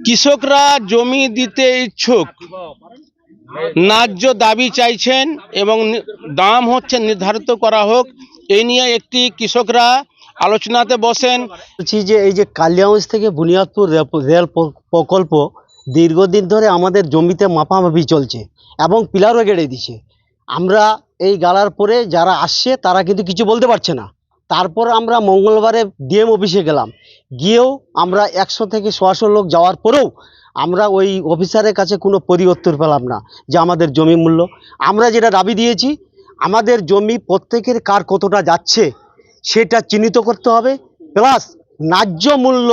কৃষকরা জমি দিতে ইচ্ছুক, ন্যায্য দাবি চাইছেন এবং দাম হচ্ছে নির্ধারিত করা হোক। এই নিয়ে একটি কৃষকরা আলোচনাতে বসেন। বলছি যে এই যে কালিয়াগঞ্জ থেকে বুনিয়াদপুর রেল প্রকল্প দীর্ঘদিন ধরে আমাদের জমিতে মাপামাপি চলছে এবং পিলারও গেড়ে দিচ্ছে। আমরা এই গালার পরে যারা আসছে তারা কিন্তু কিছু বলতে পারছে না। তারপর আমরা মঙ্গলবারে ডিএম অফিসে গেলাম, গিয়েও আমরা 100 থেকে 150 লোক যাওয়ার পরেও আমরা ওই অফিসারের কাছে কোনো পরিবর্তন পেলাম না যে আমাদের জমি মূল্য। আমরা যেটা দাবি দিয়েছি, আমাদের জমি প্রত্যেকের কার কতটা যাচ্ছে সেটা চিহ্নিত করতে হবে, প্লাস ন্যায্য মূল্য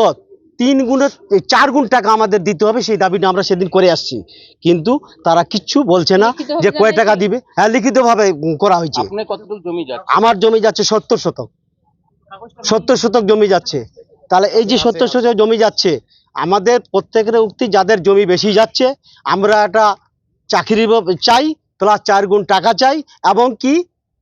3 গুণের 4 গুণ টাকা আমাদের দিতে হবে। সেই দাবিটা আমরা সেদিন করে আসছি, কিন্তু তারা কিচ্ছু বলছে না যে কয় টাকা দিবে। হ্যাঁ, লিখিতভাবে করা হয়েছে। কতটুকু জমি যাচ্ছে? আমার জমি যাচ্ছে 70 শতক, 70 শতক জমি যাচ্ছে। তাহলে এই যে 70 শতক জমি যাচ্ছে, আমাদের প্রত্যেকের উক্তি যাদের জমি বেশি যাচ্ছে আমরা একটা চাকরি চাই, প্লাস 4 গুণ টাকা চাই, এবং কি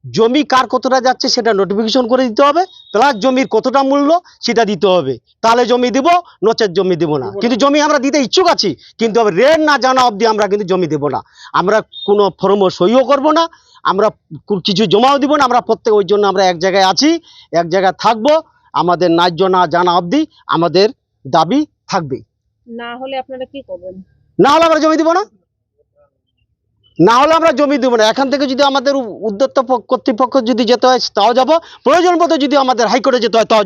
জমি কার কতটা যাচ্ছে সেটা নোটিফিকেশন করে দিতে হবে, প্লাস জমির কতটা মূল্য সেটা দিতে হবে। তাহলে জমি দিব, নচেত জমি দিব না। কিন্তু জমি আমরা দিতে ইচ্ছুক আছি, কিন্তু রেট না জানা অবধি আমরা কিন্তু জমি দেব না। আমরা কোনো ফর্মও সইও করব না, আমরা কিছু জমাও দিব না। আমরা প্রত্যেক ওই জন্য আমরা এক জায়গায় আছি, এক জায়গায় থাকবো। আমাদের ন্যায্য না জানা অবধি আমাদের দাবি থাকবে। না হলে আপনারা কি করবেন? না হলে আমরা জমি দিব না, না হলে আমরা জমি দেবো না। এখান থেকে যদি আমাদের উদ্যোক্তা কর্তৃপক্ষ যদি যেতে হয় তাও যাব, প্রয়োজন মতো যদি আমাদের হাইকোর্টে যেতে হয় তাও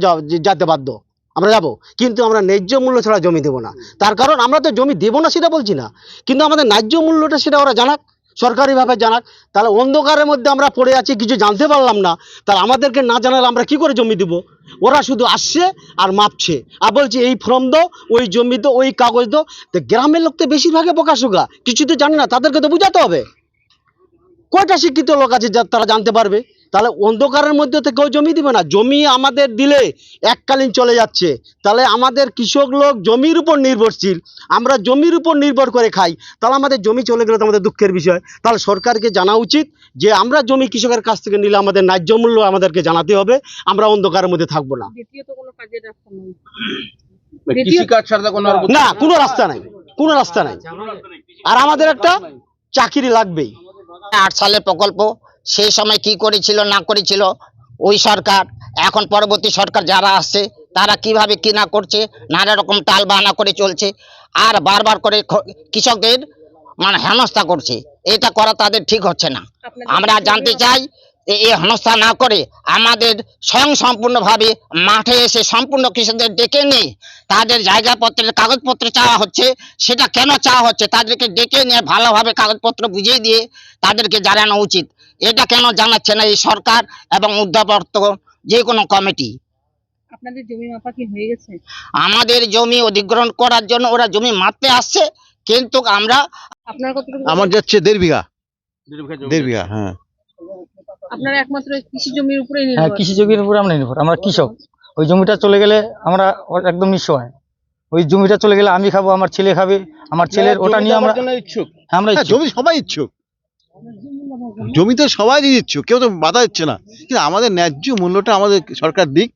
যেতে বাধ্য, আমরা যাব। কিন্তু আমরা ন্যায্য মূল্য ছাড়া জমি দেবো না। তার কারণ আমরা তো জমি দেবো না সেটা বলছি না, কিন্তু আমাদের ন্যায্য মূল্যটা সেটা ওরা জানাক, সরকারিভাবে জানাক। তাহলে অন্ধকারের মধ্যে আমরা পড়ে আছি, কিছু জানতে পারলাম না, তাহলে আমাদেরকে না জানালে আমরা কি করে জমি দেবো? ওরা শুধু আসছে আর মাপছে আর বলছে এই ফর্ম দাও, ওই জমি দাও, ওই কাগজ দাও। তো গ্রামের লোক তো বেশিরভাগে বোকাশোকা, কিছু তো জানে না, তাদেরকে তো বোঝাতে হবে। কয়টা শিক্ষিত লোক আছে যা তারা জানতে পারবে? তাহলে অন্ধকারের মধ্যে তো কেউ জমি দিবে না। জমি আমাদের দিলে এককালীন চলে যাচ্ছে, তাহলে আমাদের কৃষক লোক জমির উপর নির্ভরশীল, আমরা জমির উপর নির্ভর করে খাই। তাহলে আমাদের জমি চলে গেলে তো আমাদের দুঃখের বিষয়। তাহলে সরকারকে জানা উচিত যে আমরা জমি কৃষকের কাছ থেকে নিলে আমাদের ন্যায্য মূল্য আমাদেরকে জানাতে হবে, আমরা অন্ধকারের মধ্যে থাকবো না। দ্বিতীয়ত কোনো কাজের রাস্তা নেই, কৃষিকাজ ছাড়া কোনো না, কোনো রাস্তা নাই, কোনো রাস্তা নাই। আর আমাদের একটা চাকরি লাগবেই। 8 সালের প্রকল্প, সেই সময় কি করেছিল না করেছিল ওই সরকার, এখন পরবর্তী সরকার যারা আসছে তারা কিভাবে কি না করছে, নানা রকম টাল বাহানা করে চলছে, আর বারবার করে কৃষকদের হেনস্থা করছে। এটা করা তাদের ঠিক হচ্ছে না। আমরা জানতে চাই এই হেনস্থা না করে আমাদের সম্পূর্ণভাবে মাঠে এসে সম্পূর্ণ কৃষকদের ডেকে নিয়ে তাদের জায়গাপত্রের কাগজপত্র চাওয়া হচ্ছে। সেটা কেন চাওয়া হচ্ছে? তাদেরকে ডেকে নিয়ে ভালোভাবে কাগজপত্র বুঝিয়ে দিয়ে তাদেরকে জানানো উচিত। এটা কেন জানাচ্ছে না এই সরকার এবং উদ্যোক্ত যে কোনো কমিটি? আপনাদের জমি মাপা কি হয়ে গেছে? আমাদের জমি অধিগ্রহণ করার জন্য ওরা জমি মাপতে আসছে, কিন্তু আমরা আপনার কতটুকু? আমার যাচ্ছে 1.5 বিঘা। 1.5 বিঘা, হ্যাঁ। আপনারা একমাত্র কৃষি জমির উপরেই হ্যাঁ, নির্ভর? কৃষি জমির উপরে আমরা নির্ভর, আমরা কৃষক। ওই জমিটা চলে গেলে আমরা একদম নিঃস্ব হয়। ওই জমিটা চলে গেলে আমি খাবো, আমার ছেলে খাবে, আমার ছেলের ওটা নিয়ে আমরা ইচ্ছুক। হ্যাঁ, আমরা হ্যাঁ, ইচ্ছুক। জমি সবাই ইচ্ছুক, জমিতে সবাই ইচ্ছুক, কেউ তো বাধা দিচ্ছে না। কিন্তু আমাদের ন্যায্য মূল্যটা আমাদের সরকার দিক,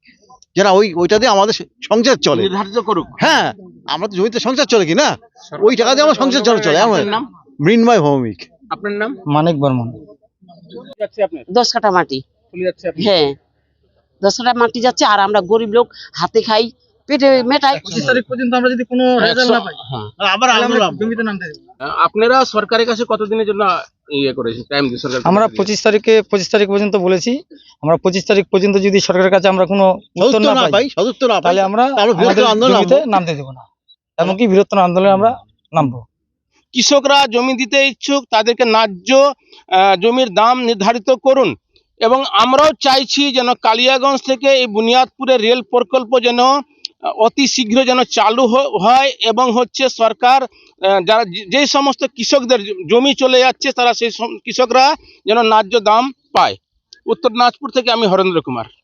যারা ওইটা দিয়ে আমাদের সংসার চলে। নির্ধারিত করুক। হ্যাঁ, আমরা তো জমিতে সংসার চলে কি না, ওই টাকা দিয়ে আমার সংসার চলে। আমার আপনার নাম? মৃন্ময় ভৌমিক। আপনার নাম? মানিক বর্মন। যাচ্ছে আপনার 10 কাঠা মাটি। চলে যাচ্ছে আপনার? হ্যাঁ, 10 কাঠা মাটি যাচ্ছে, আর আমরা গরিব লোক হাতে খাই, পেটে মেটাই। 25 তারিখ পর্যন্ত আমরা যদি কোনো রেজাল্ট না পাই আবার তাহলে আমরা আন্দোলন। জমিতে নামতে দেব। আপনারা সরকারের কাছে কতদিনের জন্য করেছেন, টাইম দিয়ে সরকার? আমরা 25 তারিখ পর্যন্ত বলেছি। আমরা 25 তারিখ পর্যন্ত যদি সরকারের কাছে আমরা কোনো উত্তর না পাই সদুত্তর না পাই, তাহলে আমরা বৃহত্তর আমাদের আন্দোলন জমিতে নামতে দেব না, এমনকি বৃহত্তর আন্দোলনে আমরা নামবো। কৃষকরা জমি দিতে ইচ্ছুক, তাদেরকে ন্যায্য জমির দাম নির্ধারিত করুন। এবং আমরাও চাইছি যেন কালিয়াগঞ্জ থেকে এই বুনিয়াদপুরের রেল প্রকল্প যেন অতি শীঘ্র যেন চালু হয়, এবং হচ্ছে সরকার যারা যে সমস্ত কৃষকদের জমি চলে যাচ্ছে তারা সেই কৃষকরা যেন ন্যায্য দাম পায়। উত্তর দিনাজপুর থেকে আমি হরেন্দ্র কুমার।